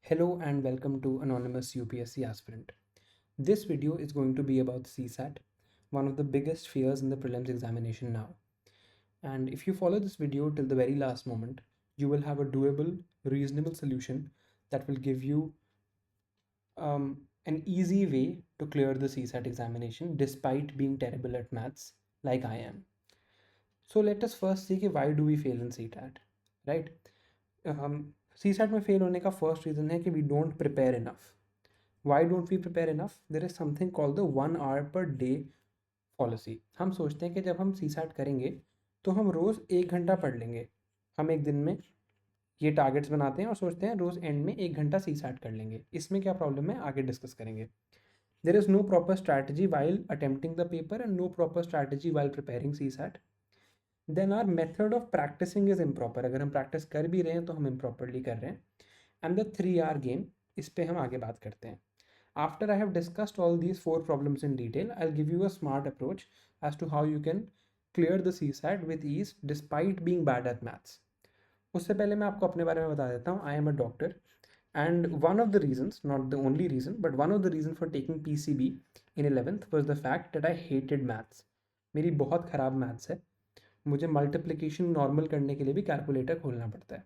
Hello and welcome to Anonymous UPSC Aspirant. This video is going to be about CSAT, one of the biggest fears in the prelims examination now. And if you follow this video till the very last moment, you will have a doable, reasonable solution that will give you an easy way to clear the CSAT examination despite being terrible at maths like I am. So let us first see कि why do we fail in CSAT, right? CSAT में fail होने का first reason है कि we don't prepare enough. Why don't we prepare enough? There is something called the 1 hour per day policy. हम सोचते हैं कि जब हम CSAT करेंगे तो हम रोज़ 1 घंटा पढ़ लेंगे. हम एक दिन में ये टारगेट्स बनाते हैं और सोचते हैं रोज़ एंड में 1 घंटा CSAT कर लेंगे. इसमें क्या प्रॉब्लम है आगे डिस्कस करेंगे. There is no proper strategy while attempting the paper and no proper strategy while preparing CSAT. Then our method of practicing is improper. अगर हम प्रैक्टिस कर भी रहे हैं तो हम improperly कर रहे हैं. And the 3 hour game, इस पे हम आगे बात करते हैं. After I have discussed all these 4 problems in detail, I'll give you a smart approach as to how you can clear the CSAT with ease despite being bad at maths. उससे पहले मैं आपको अपने बारे में बता देता हूँ. I am a doctor and one of the reasons, not the only reason, but one of the reasons for taking PCB in 11th was the fact that I hated maths. मेरी बहुत ख़राब maths है. मुझे multiplication normal करने के लिए भी calculator खोलना पड़ता है.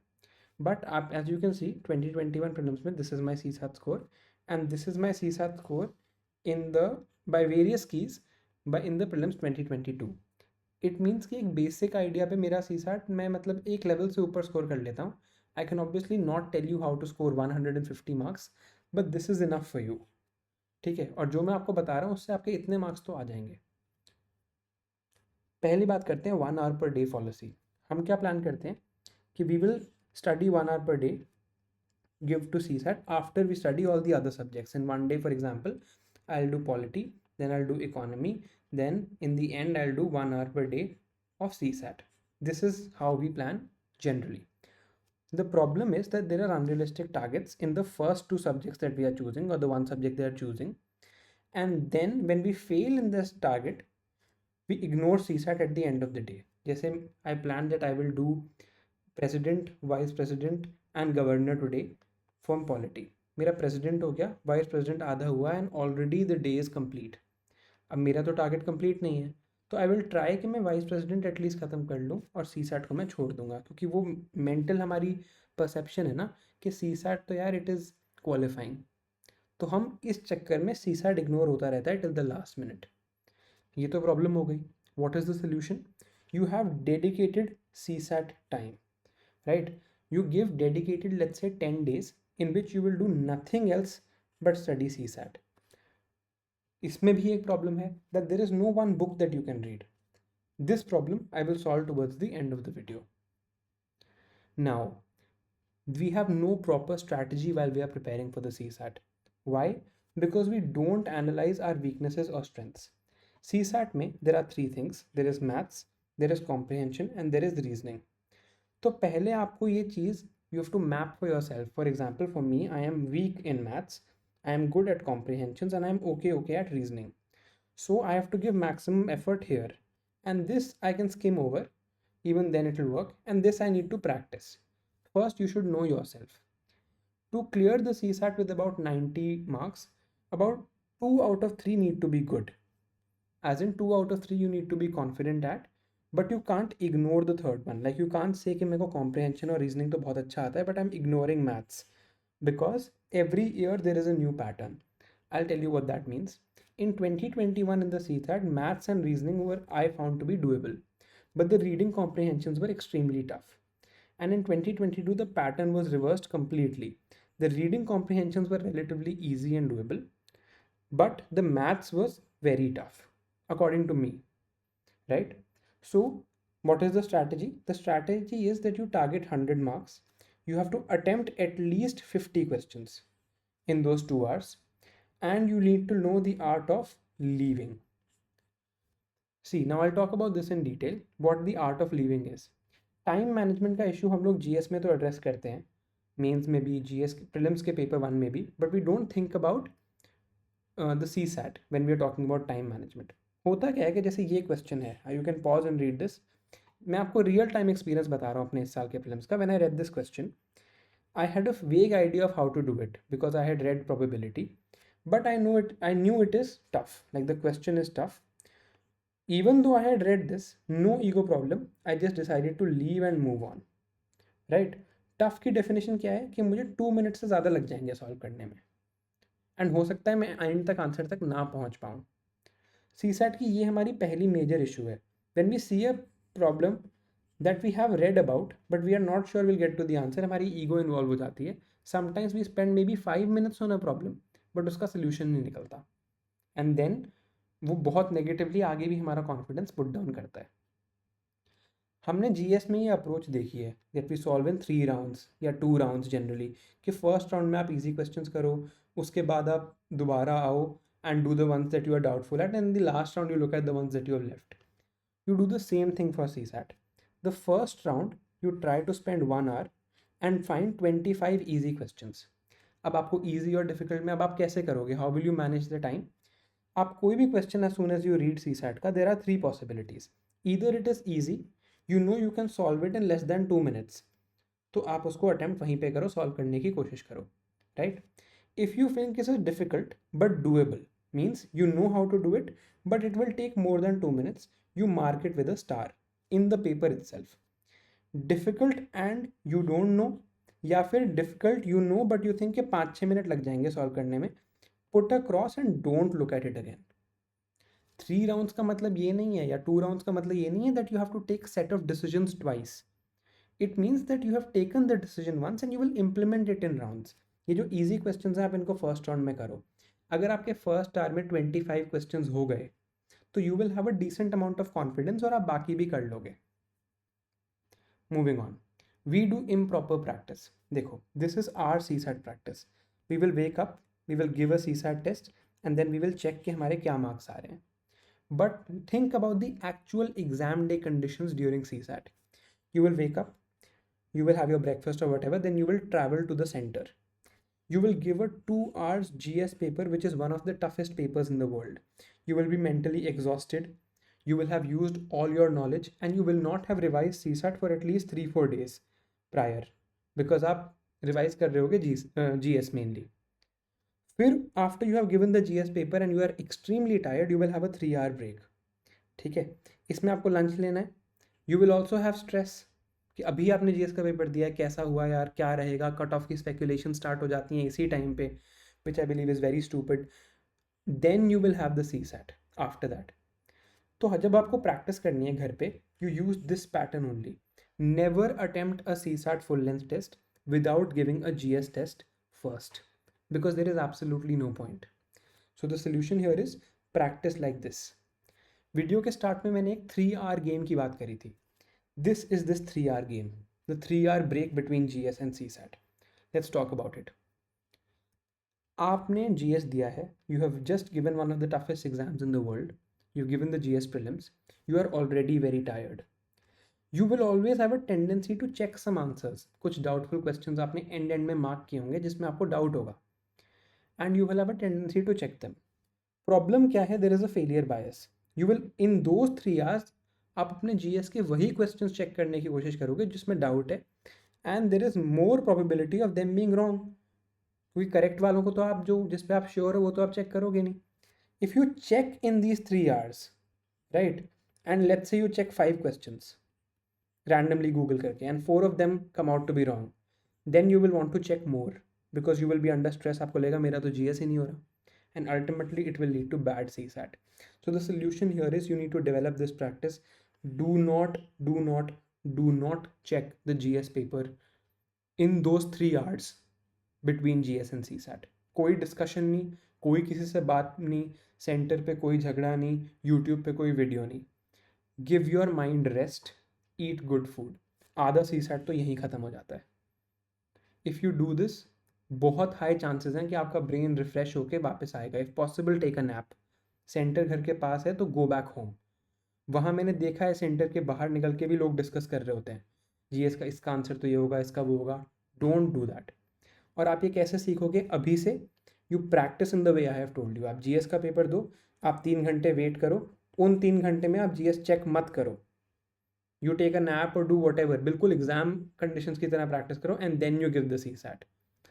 बट आप as you can see 2021 prelims में this is my CSAT score and this is my CSAT score in the by various keys by in the prelims 2022. It means कि एक बेसिक आइडिया पे मेरा CSAT मैं मतलब एक level से ऊपर स्कोर कर लेता हूँ. I can obviously not tell you how to score 150 marks but this is enough for you. ठीक है, और जो मैं आपको बता रहा हूँ उससे आपके इतने मार्क्स तो आ जाएंगे. पहली बात करते हैं 1 hour per day पॉलिसी. हम क्या प्लान करते हैं कि we will study 1 hour per day, give to CSAT after we study all the other subjects. In one day, for example, I'll do polity, then I'll do economy, then in the end, I'll do 1 hour per day of CSAT. This is how we plan generally. The problem is that there are unrealistic targets in the first 2 subjects that we are choosing or the one subject they are choosing. And then when we fail in this target, we ignore CSAT at the end of the day. जैसे I planned that I will do president, vice president and governor today from polity. मेरा president हो गया, vice president आधा हुआ and already the day is complete. अब मेरा तो target complete नहीं है तो आई विल ट्राई कि मैं वाइस प्रेसिडेंट एटलीस्ट ख़त्म कर लूँ और CSAT को मैं छोड़ दूंगा, क्योंकि वो मेंटल हमारी परसेप्शन है ना कि CSAT तो यार इट इज़ क्वालिफाइंग. तो हम इस चक्कर में CSAT इग्नोर होता रहता है टिल द लास्ट मिनट. ये तो प्रॉब्लम हो गई. What is the solution? You have dedicated CSAT time, right? You give dedicated, let's say 10 days in which you will do nothing else but study CSAT. इसमें भी एक problem है that there is no one book that you can read. This problem I will solve towards the end of the video. Now, we have no proper strategy while we are preparing for the CSAT. Why? Because we don't analyze our weaknesses or strengths. CSAT में there are 3 things. There is maths, there is comprehension and there is reasoning. तो पहले आपको ये चीज़ you have to map for your self. For example for me I am weak in maths, I am good at comprehension and I am okay at reasoning. So I have to give maximum effort here and this I can skim over, even then it will work, and this I need to practice. First you should know yourself. To clear the CSAT with about 90 marks, about 2 out of 3 need to be good, as in 2 out of 3 you need to be confident at. But you can't ignore the third one. Like you can't say कि मेरे को comprehension और reasoning तो बहुत अच्छा आता है but I am ignoring maths, because every year there is a new pattern. I tell you what that means. In 2021 in the CSAT, maths and reasoning were I found to be doable, but the reading comprehensions were extremely tough. And in 2022, the pattern was reversed completely. The reading comprehensions were relatively easy and doable, but the maths was very tough, according to me, right? So, what is the strategy? The strategy is that you target 100 marks. You have to attempt at least 50 questions in those 2 hours, and you need to know the art of leaving. See, now I'll talk about this in detail, what the art of leaving is. Time management का issue हम लोग GS में तो address करते हैं, mains में भी, GS prelims के पेपर 1 में भी, but we don't think about the CSAT when we are talking about time management. होता क्या है कि जैसे ये क्वेश्चन है, you can pause and read this. मैं आपको रियल टाइम एक्सपीरियंस बता रहा हूँ अपने इस साल के प्रीलिम्स का. When I read this question, I had a vague idea of how to do it because I had read probability, but I knew it is tough. Like the question is tough. Even though I had read this, no ego problem, I just decided to leave and move on. Right tough की definition क्या है कि मुझे 2 minute से ज़्यादा लग जाएंगे solve करने में एंड हो सकता है मैं एंड तक आंसर तक ना पहुंच पाऊँ सी सेट की ये हमारी पहली मेजर इशू है when we see a problem that we have read about but we are not sure will get to the answer हमारी ईगो इन्वॉल्व हो जाती है sometimes we spend may be 5 minutes on a problem but उसका solution नहीं निकलता and then वो बहुत negatively आगे भी हमारा कॉन्फिडेंस पुट डाउन करता है हमने जीएस में ये अप्रोच देखी है that we solve in 3 rounds या 2 राउंड्स जनरली कि फर्स्ट राउंड में आप इजी क्वेश्चंस करो उसके बाद आप दोबारा आओ and do the ones that you are doubtful at and the last round you look at the ones that you have left you do the same thing for CSAT the first round you try to spend 1 hour and find 25 easy questions अब आपको easy और difficult में अब आप कैसे करोगे how will you manage the time आप कोई भी question as soon as you read CSAT का there are 3 possibilities either it is easy you know you can solve it in less than 2 minutes तो आप उसको अटैम्प्ट वहीं पे करो सॉल्व करने की कोशिश करो right if you think is difficult but doable means you know how to do it but it will take more than 2 minutes you mark it with a star in the paper itself difficult and you don't know या फिर difficult you know but you think कि 5-6 minute लग जाएंगे solve करने में put a cross and don't look at it again 3 rounds का मतलब ये नहीं है या 2 राउंड्स का मतलब ये नहीं है that you have to take set of decisions twice it means that you have taken the decision once and you will implement it in rounds ये जो ईजी क्वेश्चन हैं आप इनको फर्स्ट राउंड में करो अगर आपके फर्स्ट आवर में 25 क्वेश्चन हो गए तो you will have a decent amount of confidence और आप बाकी भी कर लोगे moving on we do improper practice देखो this is our CSAT practice we will wake up we will give a CSAT test and then we will check कि हमारे क्या मार्क्स आ रहे हैं But think about the actual exam day conditions during CSAT. You will wake up, you will have your breakfast or whatever, then you will travel to the center. You will give a 2 hours GS paper, which is one of the toughest papers in the world. You will be mentally exhausted. You will have used all your knowledge and you will not have revised CSAT for at least 3-4 days prior because आप revise कर रहे होगे GS mainly. फिर after you have given the GS paper and you are extremely tired you will have a 3 hour break ठीक है इसमें आपको lunch लेना है you will also have stress कि अभी आपने जीएस का पेपर दिया है कैसा हुआ यार क्या रहेगा कट ऑफ की स्पेकुलेशन स्टार्ट हो जाती हैं इसी टाइम पे which I believe is very stupid then you will have the CSAT after that तो जब आपको प्रैक्टिस करनी है घर पे you use this pattern only never attempt a CSAT full length test without giving a GS test first because there is absolutely no point. So the solution here is practice like this. Video के start में मैंने एक 3 hour game की बात करी थी this is this 3 hour game the 3 hour break between GS and CSAT let's talk about it आपने GS दिया है you have just given one of the toughest exams in the world you given the GS prelims you are already very tired you will always have a tendency to check some answers कुछ doubtful questions आपने end में mark किए होंगे जिसमें आपको doubt होगा and you will have a tendency to check them. Problem क्या है there is a failure bias. You will in those 3 hours आप अपने GS के वही questions check करने की कोशिश करोगे जिसमें doubt है and there is more probability of them being wrong. क्योंकि correct वालों को तो आप जो जिस पे आप sure हो वो तो आप check करोगे नहीं. If you check in these 3 hours, right, and let's say you check 5 questions randomly Google करके and 4 of them come out to be wrong, then you will want to check more. Because you will be under stress आपको लगेगा मेरा तो GS ही नहीं हो रहा and ultimately it will lead to bad CSAT. So the solution here is you need to develop this practice. Do not check the GS paper in those 3 hours between GS and CSAT. कोई discussion नहीं कोई किसी से बात नहीं centre पे कोई झगड़ा नहीं यूट्यूब पे कोई वीडियो नहीं give your mind rest eat good food आधा CSAT तो यहीं ख़त्म हो जाता है इफ़ यू डू दिस बहुत हाई चांसेस हैं कि आपका ब्रेन रिफ्रेश होकर वापस आएगा if possible take a nap centre घर के पास है तो गो बैक होम वहाँ मैंने देखा है सेंटर के बाहर निकल के भी लोग डिस्कस कर रहे होते हैं जीएस का इसका आंसर तो ये होगा इसका वो होगा डोंट डू दैट और आप ये कैसे सीखोगे अभी से you practice in the way I have told you आप जीएस का पेपर दो आप 3 घंटे वेट करो उन 3 घंटे में आप जीएस चेक मत करो यू टेक अ नैप और डू वट एवर, बिल्कुल एग्जाम कंडीशंस की तरह प्रैक्टिस करो and then you give the CSAT.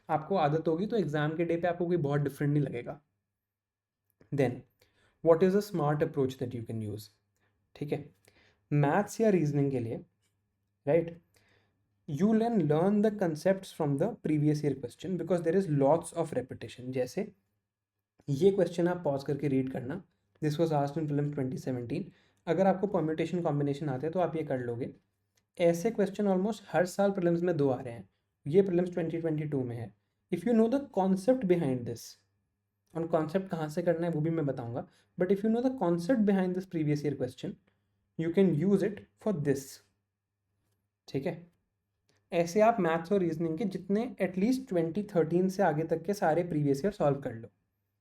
आपको आदत होगी तो एग्जाम के डे पे आपको कोई बहुत डिफरेंट नहीं लगेगा। Then what is a smart approach that you can use. ठीक है, मैथ्स या रीजनिंग के लिए, right, you can learn the concepts from the previous year question because there is lots of repetition। जैसे ये क्वेश्चन आप पॉज करके read करना, this was asked in film 2017। अगर आपको परम्यूटेशन कॉम्बिनेशन आते हैं तो आप ये कर लोगे। ऐसे क्वेश्चन ऑलमोस्ट हर साल प्रीलिम्स में 2 आ रहे हैं, ये प्रीलिम्स 2022 में है। If you know the concept behind this, और कॉन्सेप्ट कहाँ से करना है वो भी मैं बताऊंगा, but if you know the concept behind this previous year question you can use it for this. ठीक है, ऐसे आप मैथ्स और रीजनिंग के जितने एटलीस्ट 2013 से आगे तक के सारे प्रीवियस ईयर सॉल्व कर लो,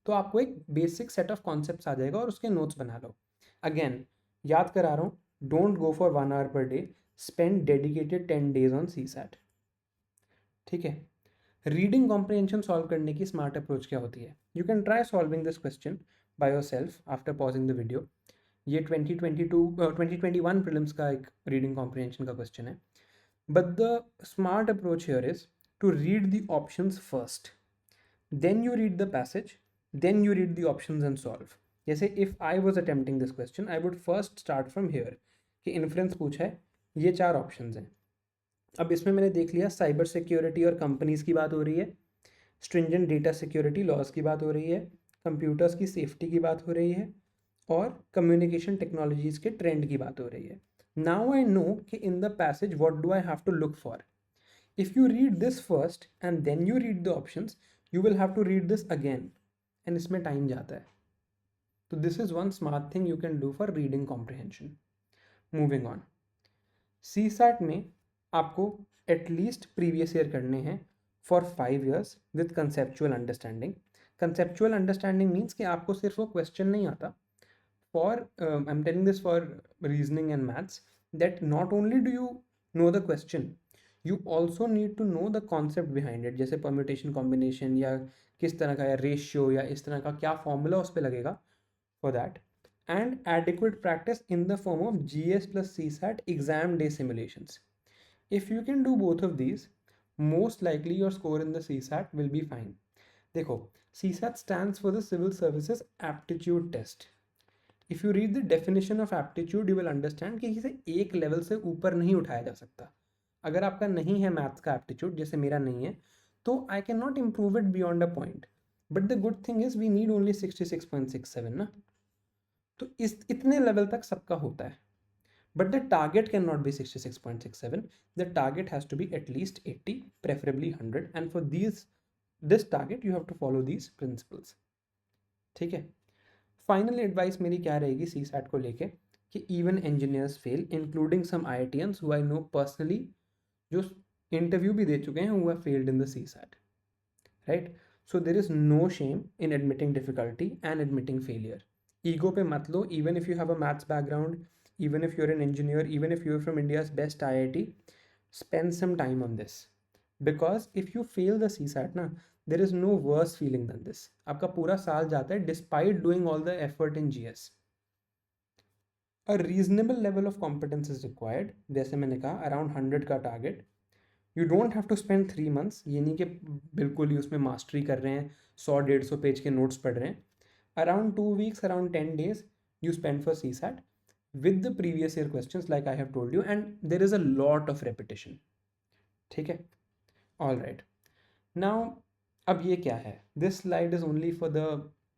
तो आपको एक बेसिक सेट ऑफ कॉन्सेप्ट्स आ जाएगा और उसके नोट्स बना लो। अगेन याद करा रहा हूँ, don't go for 1 hour per day, spend dedicated 10 days on CSAT. ठीक है, रीडिंग कॉम्प्रिहेंशन सॉल्व करने की स्मार्ट अप्रोच क्या होती है। You can try solving this question by your self after pausing the video. ये 2021 प्रीलिम्स का एक रीडिंग कॉम्प्रिहेंशन का क्वेश्चन है। But the smart approach here is to read the options first. Then you read the passage, then you read the options and solve. जैसे if I was attempting this question, I would first start from here कि inference पूछा है, ये 4 options हैं। अब इसमें मैंने देख लिया साइबर सिक्योरिटी और कंपनीज की बात हो रही है, स्ट्रिंजेंट डेटा सिक्योरिटी लॉज की बात हो रही है, कंप्यूटर्स की सेफ्टी की बात हो रही है, और कम्युनिकेशन टेक्नोलॉजीज के ट्रेंड की बात हो रही है। नाउ आई नो कि in the passage what do I have to look for. If you read this first and then you read the options, you will have to read this again, and इसमें time जाता है। तो this is one smart thing you can do for reading comprehension. Moving on, CSAT में आपको at least previous year करने हैं for 5 years with conceptual understanding. Conceptual understanding means कि आपको सिर्फ वो क्वेश्चन नहीं आता। For I am telling this for reasoning and maths, that not only do you know the question, you also need to know the concept behind it. जैसे permutation combination या किस तरह का, या रेशियो या इस तरह का क्या फॉर्मूला उस पर लगेगा for that, and adequate practice in the form of GS plus CSAT exam day simulations. If you can do both of these, most likely your score in the CSAT will be fine. देखो, CSAT stands for the Civil Services Aptitude Test. If you read the definition of aptitude, you will understand कि इसे एक level से ऊपर नहीं उठाया जा सकता। अगर आपका नहीं है मैथ्स का एप्टीट्यूड, जैसे मेरा नहीं है, तो I can not improve it beyond a point, but the good thing is we need only 66.67 ना। तो इस इतने लेवल तक सबका होता है, but the target can not be 66.67, the target has to be at least 80, preferably 100, and for this target you have to follow these principles. ठीक है, फाइनल एडवाइस मेरी क्या रहेगी सी सैट को लेके, कि even engineers fail, including some IITians who I know personally, जो interview भी दे चुके हैं, who have failed in the CSAT, right. So there is no shame in admitting difficulty and admitting failure. Ego पे मत लो, even if you have a maths background, even if you're an engineer, even if you're from India's best IIT, spend some time on this, because if you fail the CSAT ना, there is no worse feeling than this। आपका पूरा साल जाता है despite doing all the effort in GS। A reasonable level of competence is required, जैसे मैंने कहा around 100 का टारगेट। You don't have to spend 3 months, ये नहीं कि बिल्कुल ही उसमें मास्टरी कर रहे हैं, 100-150 पेज के नोट्स पढ़ रहे हैं। Around 2 weeks, around 10 days you spend for CSAT with the previous year questions like I have told you, and there is a lot of repetition। ठीक है, all right, now अब ये क्या है, this slide is only for the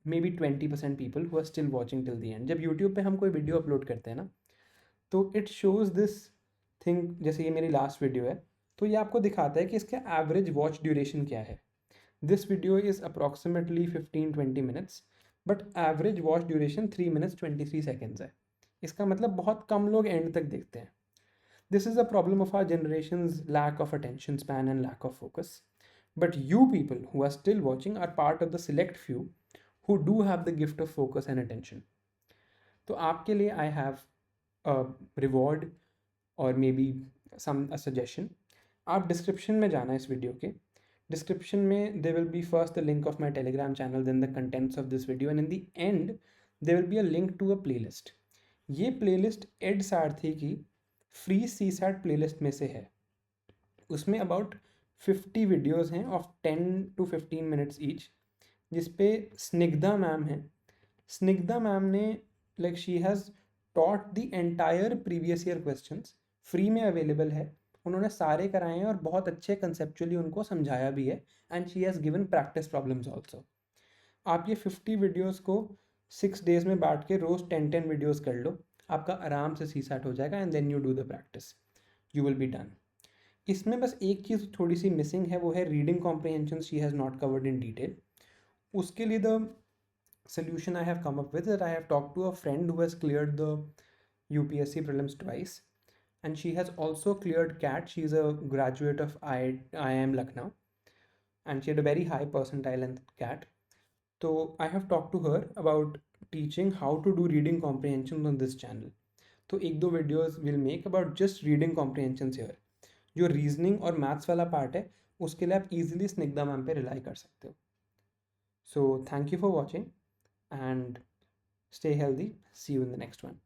maybe 20% people who are still watching till the end। जब YouTube पे हम कोई वीडियो अपलोड करते हैं ना, तो it shows this thing, जैसे ये मेरी लास्ट वीडियो है, तो ये आपको दिखाता है कि इसका एवरेज वॉच ड्यूरेशन क्या है। This video is approximately 15-20 minutes, but average watch duration 3 minutes 23 seconds है। इसका मतलब बहुत कम लोग एंड तक देखते हैं। This is a problem of our generations lack of attention span and lack of focus, but you people who are still watching are part of the select few who do have the gift of focus and attention। तो आपके लिए I have a reward और may be some suggestion. आप description में जाना इस video के, description में there will be first the link of my Telegram channel, then the contents of this video, and in the end there will be a link to a playlist. ये playlist एड सारथी की free C SAT playlist में से है। उसमें about 50 videos हैं of 10 to 15 minutes each, जिसपे स्निग्धा मैम है। स्निग्धा मैम ने like she has taught the entire previous year questions, free में अवेलेबल है। उन्होंने सारे कराए हैं और बहुत अच्छे कंसेप्चुअली उनको समझाया भी है, and she has given practice problems also. आप ये 50 वीडियोज़ को 6 डेज़ में बांट के रोज़ 10 वीडियोज़ कर लो, आपका आराम से सी सैट हो जाएगा, and then you do the practice, you will be done. इसमें बस एक चीज़ थोड़ी सी मिसिंग है, वो है reading comprehension she has not covered in detail. उसके लिए the solution I have come up with is that I have talked to a friend who has cleared the UPSC prelims twice, and she has also cleared CAT. She is a graduate of IIM Lucknow, and she had a very high percentile in CAT. So I have talked to her about teaching how to do reading comprehension on this channel. तो एक दो videos will make about just reading comprehension here. जो reasoning और maths वाला part है उसके लिए आप इजीली स्निग्धा मैम पे रिलाई कर सकते हो। So thank you for watching and stay healthy. See you in the next one.